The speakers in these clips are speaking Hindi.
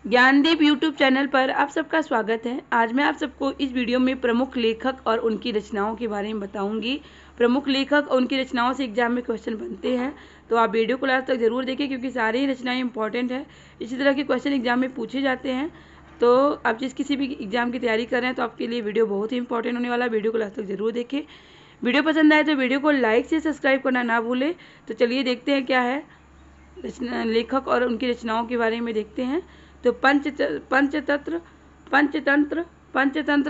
ज्ञानदीप यूट्यूब चैनल पर आप सबका स्वागत है। आज मैं आप सबको इस वीडियो में प्रमुख लेखक और उनकी रचनाओं के बारे में बताऊंगी। प्रमुख लेखक और उनकी रचनाओं से एग्जाम में क्वेश्चन बनते हैं, तो आप वीडियो को लास्ट तक जरूर देखें क्योंकि सारी ही रचनाएं इंपॉर्टेंट है। इसी तरह के क्वेश्चन एग्जाम में पूछे जाते हैं, तो आप जिस किसी भी एग्जाम की तैयारी कर रहे हैं तो आपके लिए वीडियो बहुत ही इंपॉर्टेंट होने वाला है। वीडियो को लास्ट तक जरूर देखें। वीडियो पसंद आए तो वीडियो को लाइक से सब्सक्राइब करना ना भूलें। तो चलिए देखते हैं क्या है लेखक और उनकी रचनाओं के बारे में देखते हैं। तो पंचतंत्र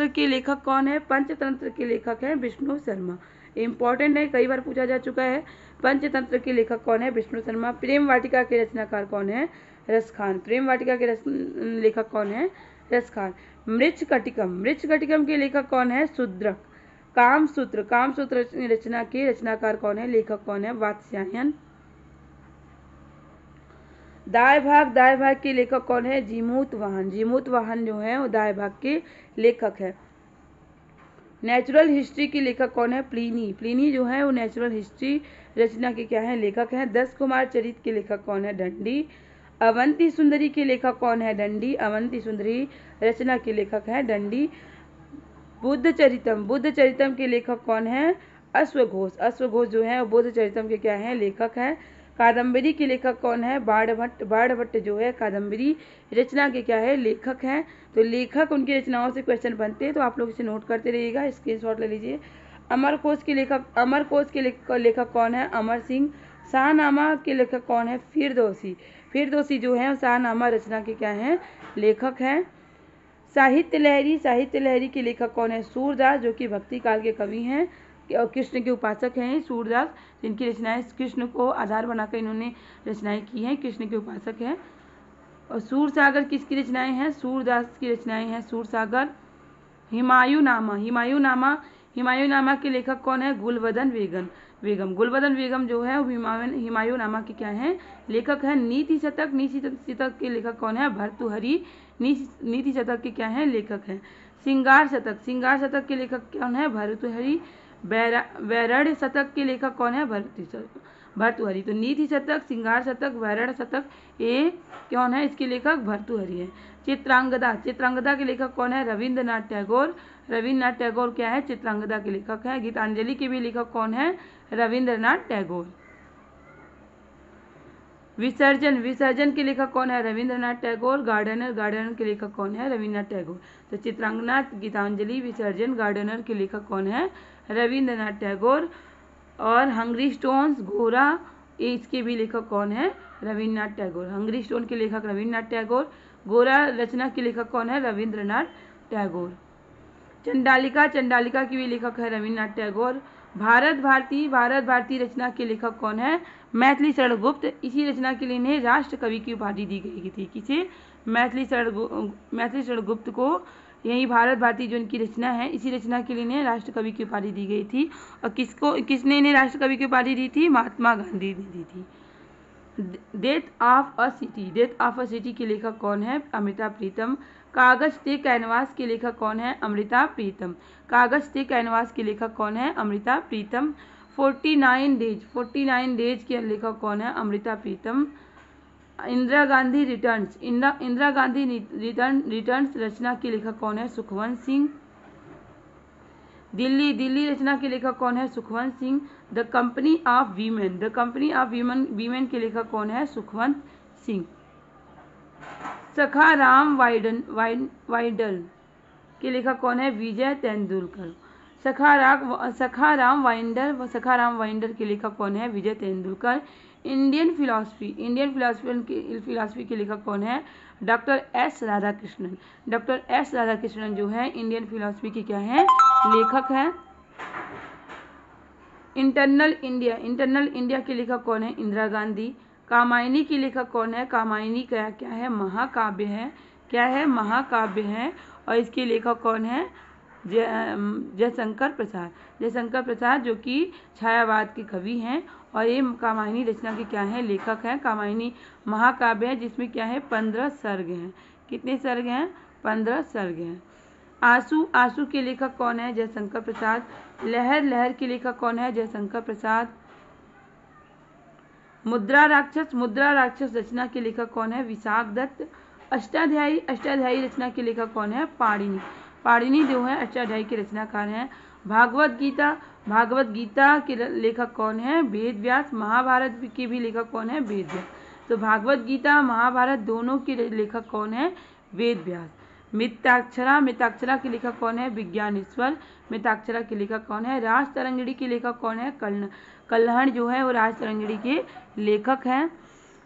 के लेखक कौन है? पंचतंत्र के लेखक हैं विष्णु शर्मा। इंपॉर्टेंट है, कई बार पूछा जा चुका है। पंचतंत्र के लेखक कौन है? विष्णु शर्मा। प्रेम वाटिका के रचनाकार कौन है? रस खान। प्रेम वाटिका के लेखक कौन है? रस खान। मृच्छकटिकम के लेखक कौन है? शूद्रक। कामसूत्र रचना के रचनाकार कौन है? लेखक कौन है? वात्स्यायन। दाय भाग के लेखक कौन है? जीमूत वाहन जो है वो दाय भाग के लेखक है। नेचुरल हिस्ट्री के लेखक कौन है? प्लीनी जो है वो नेचुरल हिस्ट्री रचना के क्या है? लेखक है। 10 कुमार चरित के लेखक कौन है? दंडी। अवंती सुंदरी के लेखक कौन है? दंडी। अवंती सुंदरी रचना के लेखक है दंडी। बुद्ध चरितम के लेखक कौन है? अश्वघोष जो है वो बुद्ध चरितम के क्या है? लेखक है। कादम्बरी के लेखक कौन है? बाणभट्ट जो है कादम्बरी रचना के क्या है? लेखक हैं। तो लेखक उनकी रचनाओं से क्वेश्चन बनते हैं, तो आप लोग इसे नोट करते रहिएगा, स्क्रीनशॉट ले लीजिए। अमरकोश के लेखक कौन है? अमर सिंह। शाहनामा के लेखक कौन है? फिरदौसी जो है शाहनामा रचना के क्या है? लेखक हैं। साहित्य लहरी के लेखक कौन है? सूरदास, जो कि भक्ति काल के कवि हैं और कृष्ण के उपासक हैं सूरदास, जिनकी रचनाएं कृष्ण को आधार बनाकर इन्होंने रचनाएं की हैं, कृष्ण के उपासक हैं। और सूरसागर किसकी रचनाएं हैं? सूरदास की रचनाएं हैं सूरसागर। हिमायूनामा के लेखक कौन है? गुलबदन बेगम जो है वो हिमायूनामा के क्या है? लेखक है। नीति शतक के लेखक कौन है? भर्तृहरि नीति शतक के क्या है? लेखक हैं। श्रृंगार शतक के लेखक कौन है? भर्तृहरि। वैराण्य शतक के लेखक कौन है? भर्तृहरि। तो नीति शतक, श्रृंगार शतक, वैराण्य शतक ये कौन है? इसके लेखक भर्तृहरि है। चित्रांगदा के लेखक कौन है? रविंद्रनाथ टैगोर क्या है? चित्रांगदा के लेखक है। गीतांजलि के भी लेखक कौन है? रविंद्रनाथ टैगोर। विसर्जन के लेखक कौन है? रविंद्रनाथ टैगोर। गार्डनर के लेखक कौन है? रविंद्रनाथ टैगोर। तो चित्रांगना, गीतांजलि, विसर्जन, गार्डनर के लेखक कौन है? रविंद्रनाथ टैगोर। और हंग्री स्टोन्स, घोड़ा, इसके भी लेखक कौन है? रविंद्रनाथ टैगोर। हंग्री स्टोन के लेखक रविंद्रनाथ टैगोर। गोरा रचना के लेखक कौन है? रविंद्रनाथ टैगोर। चंडालिका की भी लेखक है रविंद्रनाथ टैगोर। भारत भारती रचना के लेखक कौन है? मैथिली शरण गुप्त। इसी रचना के लिए इन्हें राष्ट्र कवि की उपाधि दी गई थी। किसे? मैथिली शरण गुप्त को यही भारत भारती जो इनकी रचना है, इसी रचना के लिए इन्हें राष्ट्र कवि की उपाधि दी गई थी। और किसने इन्हें राष्ट्र कवि की उपाधि दी थी? महात्मा गांधी ने दी थी। डेथ ऑफ अ सिटी के लेखक कौन है? अमृता प्रीतम। कागज ते कैनवास के लेखक कौन है? अमृता प्रीतम। कागज ते कैनवास के लेखक कौन है? अमृता प्रीतम। 49 डेज के लेखक कौन है? अमृता प्रीतम। इंदिरा गांधी रिटर्न्स रचना के लेखक कौन है? सुखवंत सिंह। दिल्ली रचना के लेखक कौन है? Sukhwant Singh. The company of women के लेखक कौन है? सुखवंत सिंह। सखाराम वाइडल के लेखक कौन है? विजय तेंदुलकर। सखाराम वाइंडर के लेखक कौन है? विजय तेंदुलकर। इंडियन फिलॉसफी के लेखक कौन है? डॉक्टर एस राधाकृष्णन जो है इंडियन फिलॉसफी के क्या है? लेखक है। इंटरनल इंडिया के लेखक कौन है? इंदिरा गांधी। कामायनी के लेखक कौन है? कामायनी क्या है? महाकाव्य है। क्या है? महाकाव्य है। और इसके लेखक कौन है? जयशंकर प्रसाद जो कि छायावाद के कवि हैं। और ये कामायनी रचना के क्या है? लेखक हैं। कामायनी महाकाव्य है जिसमें क्या है? 15 सर्ग हैं। कितने सर्ग हैं? 15 सर्ग हैं। आंसू के लेखक कौन है? जयशंकर प्रसाद। लहर के लेखक कौन है? जयशंकर प्रसाद। मुद्रा राक्षस रचना के लेखक कौन है? विशाख दत्त। अष्टाध्यायी, अष्टाध्यायी रचना के लेखक कौन है? पाणिनि। पाणिनि जो है अष्टाध्यायी के रचनाकार हैं। भागवत गीता, भागवत गीता के लेखक कौन है? वेद व्यास। महाभारत के भी लेखक कौन है? वेद व्यास। तो भागवत गीता, महाभारत दोनों के लेखक कौन है? वेद व्यास। मिताक्षरा, मिताक्षरा के लेखक कौन है? विज्ञानेश्वर। मिताक्षरा के लेखक कौन है? राज तरंगिणी के लेखक कौन है? कल्हण जो है वो राज तरंगिणी के लेखक हैं।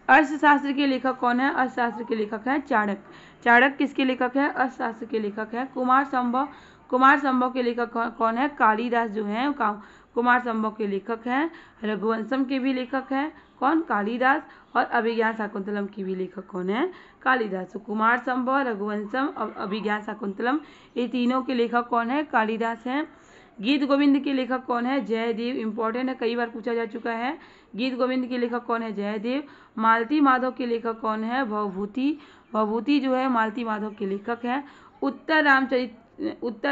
अर्थशास्त्र के लेखक कौन है? अर्थशास्त्र के लेखक हैं चाणक्य। चाणक्य किसके लेखक है? अर्थशास्त्र के लेखक है। कुमार संभव, कुमार संभव के लेखक कौन है? कालिदास जो है कुमार संभव के लेखक हैं। रघुवंशम के भी लेखक हैं कौन? कालिदास। और अभिज्ञान शाकुंतलम की भी लेखक कौन है? कालिदास। तो कुमार संभव, रघुवंशम, अभिज्ञान शाकुंतलम, ये तीनों के लेखक कौन है? कालिदास हैं। गीत गोविंद के लेखक कौन है? जयदेव। इंपॉर्टेंट है, कई बार पूछा जा चुका है। गीत गोविंद के लेखक कौन है? जयदेव। मालती माधव के लेखक कौन है? भवभूति। भवभूति जो है मालती माधव के लेखक है। उत्तर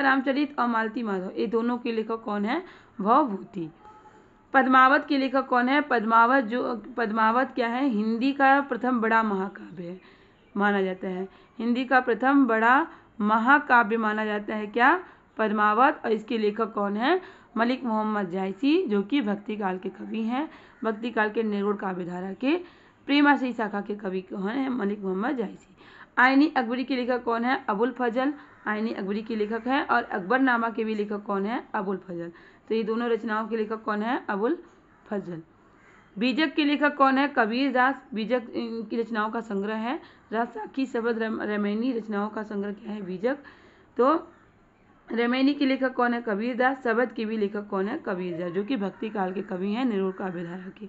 रामचरित और मालती माधव ये दोनों के लेखक कौन है? भवभूति। पद्मावत के लेखक कौन है? पद्मावत क्या है? हिंदी का प्रथम बड़ा महाकाव्य है माना जाता है। हिंदी का प्रथम बड़ा महाकाव्य माना जाता है क्या? पद्मावत। और इसके लेखक कौन है? मलिक मोहम्मद जायसी, जो कि भक्ति काल के कवि हैं। भक्ति काल के निर्गुण काव्यधारा के प्रेमाश्री शाखा के कवि कौन है? मलिक मोहम्मद जायसी। आईनी अकबरी के लेखक कौन है? अबुल फजल। आईनी अकबरी के लेखक हैं। और अकबरनामा के भी लेखक कौन है? अबुल फजल। तो ये दोनों रचनाओं के लेखक कौन है? अबुल फजल। बीजक के लेखक कौन है? कबीर दास। बीजक की रचनाओं का संग्रह है। साखी शबद रामायणी रचनाओं का संग्रह क्या है? बीजक। तो रामायणी के लेखक कौन है? कबीर दास। शबद के भी लेखक कौन है? कबीर दास, जो कि भक्ति काल के कवि हैं, निर्गुण काव्यधारा के।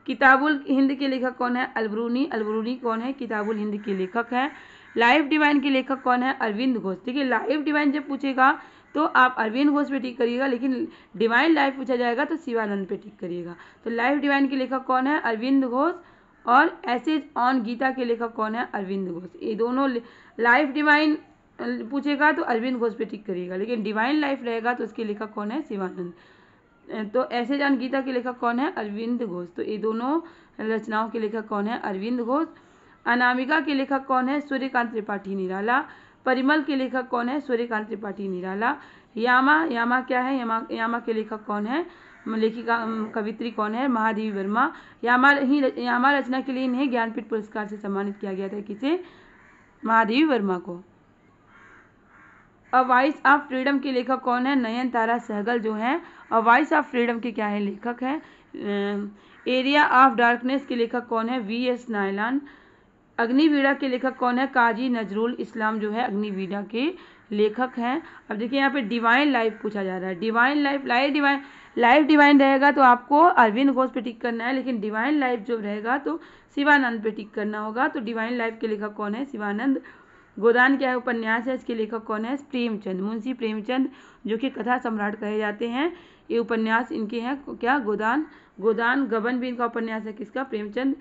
किताबुल हिंद के लेखक कौन है? अलबरूनी। अलबरूनी कौन है? किताबुल हिंद के लेखक हैं। लाइफ डिवाइन के लेखक कौन है? अरविंद घोष। देखिए लाइफ डिवाइन जब पूछेगा तो आप अरविंद घोष पे टिक करिएगा, लेकिन डिवाइन लाइफ पूछा जाएगा तो शिवानंद पे टिक करिएगा। तो लाइफ डिवाइन के लेखक कौन है? अरविंद घोष। और एसेज ऑन गीता के लेखक कौन है? अरविंद घोष। ये दोनों लाइफ डिवाइन पूछेगा तो अरविंद घोष पे टिक करिएगा, लेकिन डिवाइन लाइफ रहेगा तो उसके लेखक कौन है? शिवानंद। तो एसेज ऑन गीता के लेखक कौन है? अरविंद घोष। तो ये दोनों रचनाओं के लेखक कौन है? अरविंद घोष। अनामिका के लेखक कौन है? सूर्यकांत त्रिपाठी निराला। परिमल के लेखक कौन है? सूर्यकांत त्रिपाठी निराला। यामा, यामा क्या है? यामा के लेखक कौन है? लेखिका कवित्री कौन है? महादेवी वर्मा। यामा रचना के लिए इन्हें ज्ञानपीठ पुरस्कार से सम्मानित किया गया था। किसे? महादेवी वर्मा को। अ वॉइस ऑफ फ्रीडम के लेखक कौन है? नयनतारा सहगल जो है अ वॉइस ऑफ फ्रीडम के क्या है? लेखक है। एरिया ऑफ डार्कनेस के लेखक कौन है? वी.एस. नायलान। अग्निवीणा के लेखक कौन है? काजी नजरुल इस्लाम जो है अग्निवीणा के लेखक हैं। अब देखिए यहाँ पे डिवाइन लाइफ पूछा जा रहा है। डिवाइन लाइफ, लाइफ डिवाइन रहेगा तो आपको अरविंद घोष पे टिक करना है, लेकिन डिवाइन लाइफ जो रहेगा तो शिवानंद पे टिक करना होगा। तो डिवाइन लाइफ के लेखक कौन है? शिवानंद। गोदान क्या है? उपन्यास है। इसके लेखक कौन है? प्रेमचंद। मुंशी प्रेमचंद जो कि कथा सम्राट कहे जाते हैं। ये उपन्यास इनके हैं क्या? गोदान। गोदान। गबन भी इनका उपन्यास है। किसका? प्रेमचंद।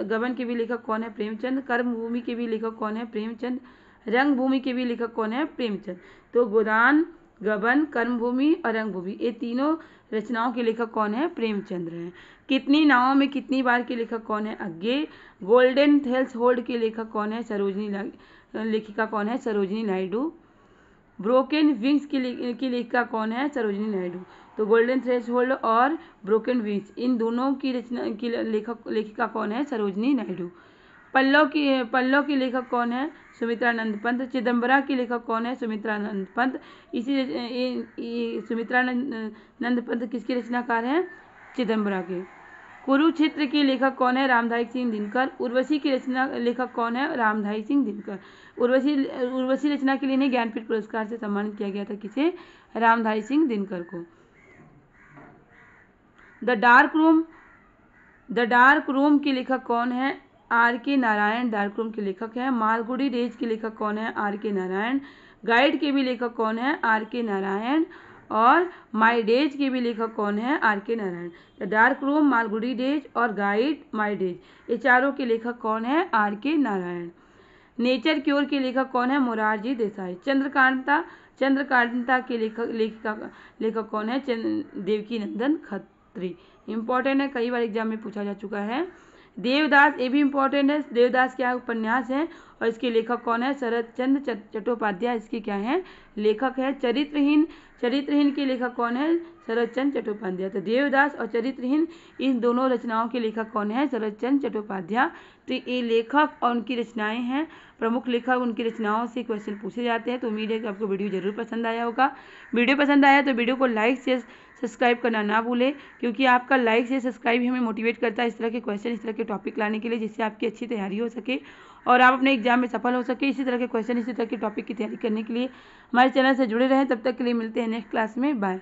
गबन के भी लेखक कौन है? प्रेमचंद। कर्मभूमि के भी लेखक कौन है? प्रेमचंद। रंगभूमि के भी लेखक कौन है? प्रेमचंद। तो गोदान, गबन, कर्मभूमि और रंगभूमि ये तीनों रचनाओं के लेखक कौन है? प्रेमचंद्र हैं। कितनी नावों में कितनी बार के लेखक कौन है? अज्ञे। गोल्डन थ्रेल्स होल्ड के लेखक कौन है? लेखिका कौन है? सरोजिनी नायडू। ब्रोकन विंग्स की लेखिका कौन है? सरोजिनी नायडू। तो गोल्डन थ्रेल्स होल्ड और ब्रोकन विंग्स इन दोनों की रचना की लेखिका कौन है? सरोजिनी नायडू। पल्लव की लेखक कौन है? सुमित्रानंद पंत। चिदम्बरा की लेखक कौन है? सुमित्रानंद पंत। सुमित्रानंद पंत किसके रचनाकार हैं? चिदम्बरा के। कुरुक्षेत्र के लेखक कौन है? रामधारी सिंह दिनकर। उर्वशी की रचना लेखक कौन है? रामधारी सिंह दिनकर। उर्वशी रचना के लिए इन्हें ज्ञानपीठ पुरस्कार से सम्मानित किया गया था। किसे? रामधारी सिंह दिनकर को। द डार्क रूम के लेखक कौन है? R.K. नारायण डार्क रूम के लेखक हैं। मालगुडी डेज के लेखक कौन है? R.K. नारायण। गाइड के भी लेखक कौन है? R.K. नारायण। और माई डेज के भी लेखक कौन है? R.K. Narayan. The dark room, Malgudi days और गाइड, माई डेज ये चारों के लेखक कौन है? R.K. नारायण। नेचर क्योर के लेखक कौन है? मोरारजी देसाई। चंद्रकांता के लेखक कौन है? देवकी नंदन खत्री। इंपॉर्टेंट है, कई बार एग्जाम में पूछा जा चुका है। देवदास, ये भी इम्पोर्टेंट है। देवदास क्या उपन्यास है और इसके लेखक कौन है? शरद चंद्र चट्टोपाध्याय इसके क्या है? लेखक है। चरित्रहीन, चरित्रहीन के लेखक कौन है? शरद चंद्र चट्टोपाध्याय। तो देवदास और चरित्रहीन इन दोनों रचनाओं के लेखक कौन है? शरद चंद्र चट्टोपाध्याय। तो ये लेखक और उनकी रचनाएं हैं, प्रमुख लेखक, उनकी रचनाओं से क्वेश्चन पूछे जाते हैं। तो उम्मीद है कि आपको वीडियो जरूर पसंद आया होगा। वीडियो पसंद आया तो वीडियो को लाइक शेयर सब्सक्राइब करना ना भूलें, क्योंकि आपका लाइक से सब्सक्राइब हमें मोटिवेट करता है इस तरह के क्वेश्चन, इस तरह के टॉपिक लाने के लिए, जिससे आपकी अच्छी तैयारी हो सके और आप अपने एग्जाम में सफल हो सके। इसी तरह के क्वेश्चन, इसी तरह के टॉपिक की तैयारी करने के लिए हमारे चैनल से जुड़े रहें। तब तक के लिए मिलते हैं नेक्स्ट क्लास में। बाय।